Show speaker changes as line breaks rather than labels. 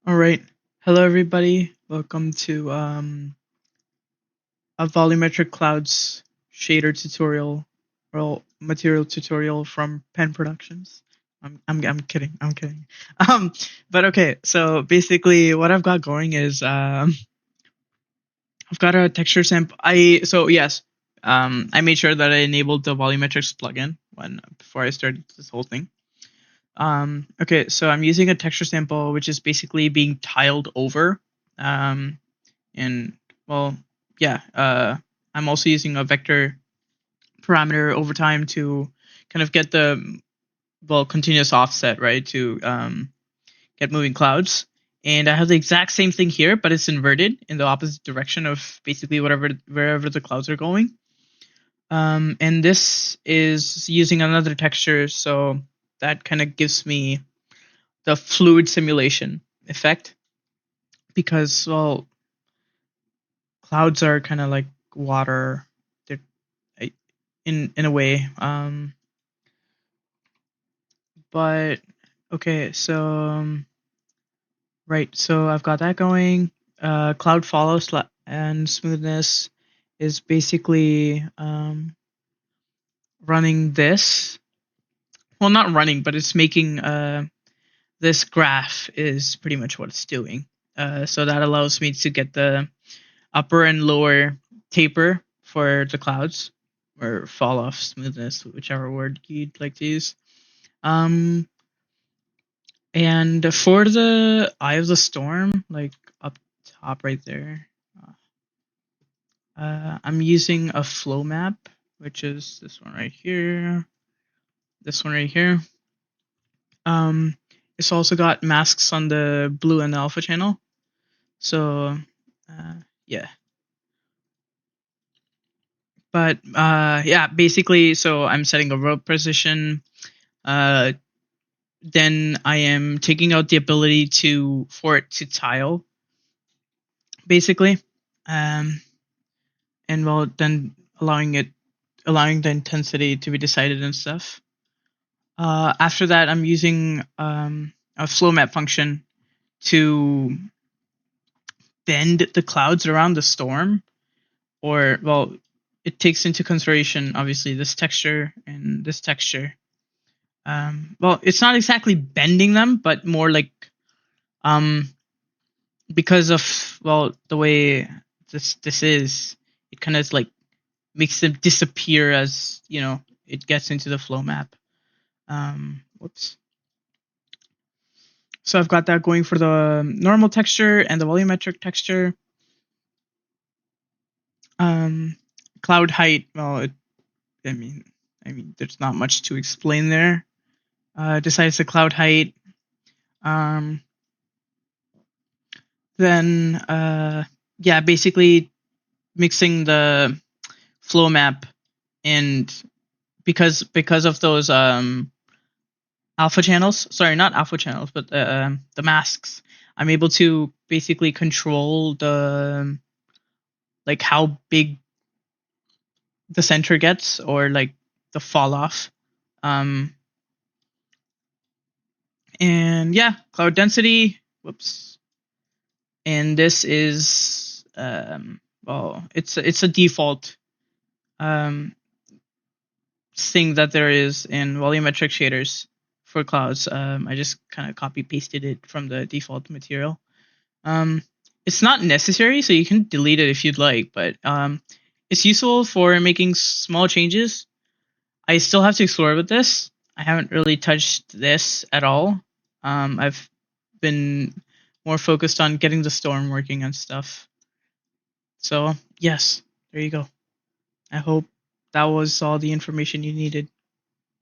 All right. Hello, everybody. Welcome to a Volumetric Clouds shader tutorial or material tutorial from Pen Productions. I'm kidding. I'm kidding. Um, but okay. So basically, what I've got going is I've got a texture sample. I made sure that I enabled the Volumetrics plugin when before I started this whole thing. Okay, so I'm using a texture sample, which is basically being tiled over. Um, and well, yeah, I'm also using a vector parameter over time to kind of get the continuous offset, right, to get moving clouds. And I have the exact same thing here, but it's inverted in the opposite direction of basically wherever the clouds are going. And this is using another texture, so that kind of gives me the fluid simulation effect because clouds are kind of like water. They're in a way. But okay, so right, so I've got that going. Cloud follow and smoothness is basically running this. Well, not running, but it's making this graph is pretty much what it's doing. So that allows me to get the upper and lower taper for the clouds or fall off smoothness, whichever word you'd like to use. And for the Eye of the Storm, like up top right there, I'm using a flow map, which is this one right here, this one right here. It's also got masks on the blue and the alpha channel. So, yeah. But yeah, basically, so I'm setting a rope position. Then I am taking out the ability for it to tile, basically. Um, and then allowing the intensity to be decided and stuff. After that, I'm using a flow map function to bend the clouds around the storm, or it takes into consideration obviously this texture and this texture. It's not exactly bending them, but more like um, because of the way this is, it kind of like makes them disappear as it gets into the flow map. Whoops. So I've got that going for the normal texture and the volumetric texture. Cloud height. I mean, there's not much to explain there. Decides the cloud height. Um, then yeah, basically mixing the flow map and because of those alpha channels. Sorry, not alpha channels, but the masks. I'm able to basically control the like how big the center gets or like the fall off. Um, and yeah, cloud density. Whoops. And this is it's a default um, thing that there is in volumetric shaders for clouds. I just kind of copy pasted it from the default material. Um, it's not necessary, so you can delete it if you'd like, but it's useful for making small changes. I still have to explore with this. I haven't really touched this at all. I've been more focused on getting the storm working and stuff. So, yes, there you go. I hope that was all the information you needed.